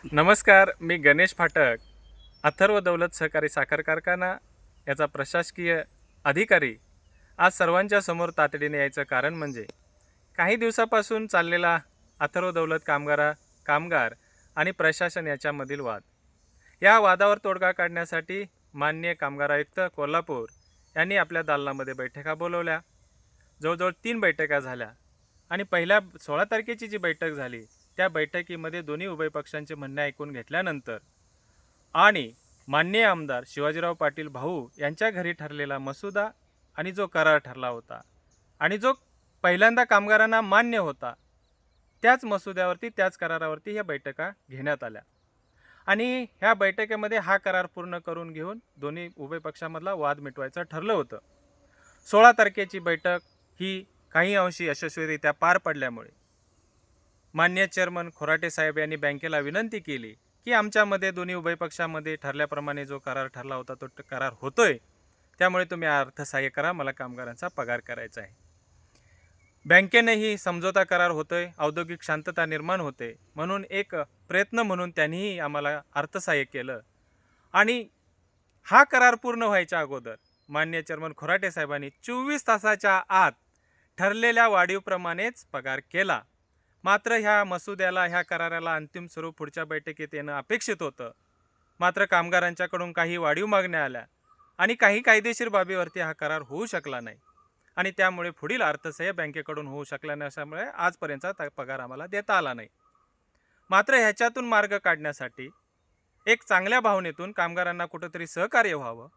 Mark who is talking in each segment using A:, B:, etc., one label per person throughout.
A: नमस्कार, मी गणेश फाटक, अथर्व दौलत सहकारी साखर कारखाना याचा प्रशासकीय अधिकारी. आज सर्वांच्या समोर तातडीने यायचं कारण म्हणजे काही दिवसापासून चाललेला अथर्व दौलत कामगार आणि प्रशासन याच्यामधील वाद. या वादावर तोडगा काढण्यासाठी माननीय कामगार आयुक्त कोल्हापूर यांनी आपल्या दालनामध्ये बैठका बोलवल्या. जवळजवळ 3 बैठका झाल्या आणि पहिल्या 16 तारखेची जी बैठक झाली त्या बैठकीमध्ये दोन्ही उभय पक्षांचे म्हणणे ऐकून घेतल्यानंतर आणि माननीय आमदार शिवाजीराव पाटील भाऊ यांच्या घरी ठरलेला मसुदा आणि जो करार ठरला होता आणि जो पहिल्यांदा कामगारांना मान्य होता, त्याच मसुद्यावरती त्याच करारावरती ह्या बैठका घेण्यात आल्या आणि ह्या बैठकीमध्ये हा करार पूर्ण करून घेऊन दोन्ही उभय पक्षामधला वाद मिटवायचं ठरलं होतं. 16 तारखेची बैठक ही काही अंशी यशस्वीरित्या पार पडल्यामुळे मान्य चेअरमन खोराटे साहेब यांनी बँकेला विनंती केली की आमच्यामध्ये दोन्ही उभय पक्षामध्ये ठरल्याप्रमाणे जो करार ठरला होता तो करार होतोय, त्यामुळे तुम्ही अर्थसहाय्य करा, मला कामगारांचा पगार करायचा आहे. बँकेनेही समझोता करार होतोय, औद्योगिक शांतता निर्माण होते म्हणून एक प्रयत्न म्हणून त्यांनीही आम्हाला अर्थसहाय्य केलं आणि हा करार पूर्ण व्हायच्या अगोदर मान्य चेअरमन खोराटे साहेबांनी 24 तासाच्या आत ठरलेल्या वाढीवप्रमाणेच पगार केला. मात्र ह्या मसुद्याला, ह्या कराराला अंतिम स्वरूप पुढच्या बैठकीत येणं अपेक्षित होतं. मात्र कामगारांच्याकडून काही वाढीव मागण्या आल्या आणि काही कायदेशीर बाबीवरती हा करार होऊ शकला नाही आणि त्यामुळे पुढील अर्थसहाय्य बँकेकडून होऊ शकला नसल्यामुळे आजपर्यंतचा पगार आम्हाला देता आला नाही. मात्र ह्याच्यातून मार्ग काढण्यासाठी एक चांगल्या भावनेतून कामगारांना कुठंतरी सहकार्य व्हावं,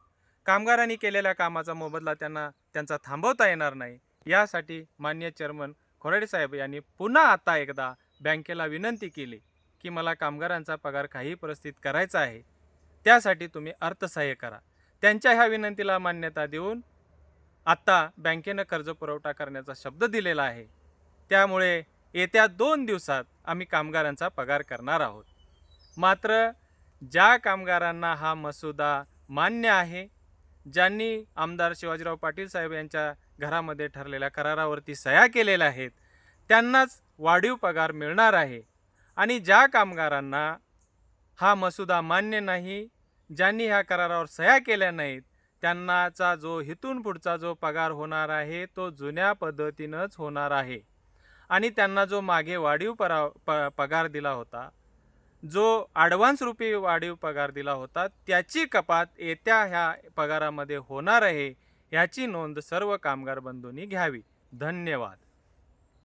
A: कामगारांनी केलेल्या कामाचा मोबदला त्यांचा थांबवता येणार नाही, यासाठी मान्य चेअरमन खोराटे साहेब यांनी पुन्हा आता एकदा बँकेला विनंती केली की मला कामगारांचा पगार काही परिस्थितीत करायचा आहे, त्यासाठी तुम्ही अर्थसहाय्य करा. त्यांच्या ह्या विनंतीला मान्यता देऊन आता बँकेनं कर्ज पुरवठा करण्याचा शब्द दिलेला आहे. त्यामुळे येत्या 2 दिवसात आम्ही कामगारांचा पगार करणार आहोत. मात्र ज्या कामगारांना हा मसुदा मान्य आहे, ज्यांनी आमदार शिवाजीराव पाटील साहेब यांच्या घरामध्ये ठरलेल्या करारावरती सह्या केलेल्या आहेत, त्यांनाच वाढीव पगार मिळणार आहे आणि ज्या कामगारांना हा मसुदा मान्य नाही, ज्यांनी ह्या करारावर सह्या केल्या नाहीत, त्यांनाचा जो इथून पुढचा जो पगार होणार आहे तो जुन्या पद्धतीनंच होणार आहे आणि त्यांना जो मागे वाढीव पगार दिला होता, जो ॲडव्हान्स रूपी वाढीव पगार दिला होता, त्याची कपात येत्या ह्या पगारामध्ये होणार आहे, याची नोंद सर्व कामगार बंधूंनी घ्यावी. धन्यवाद.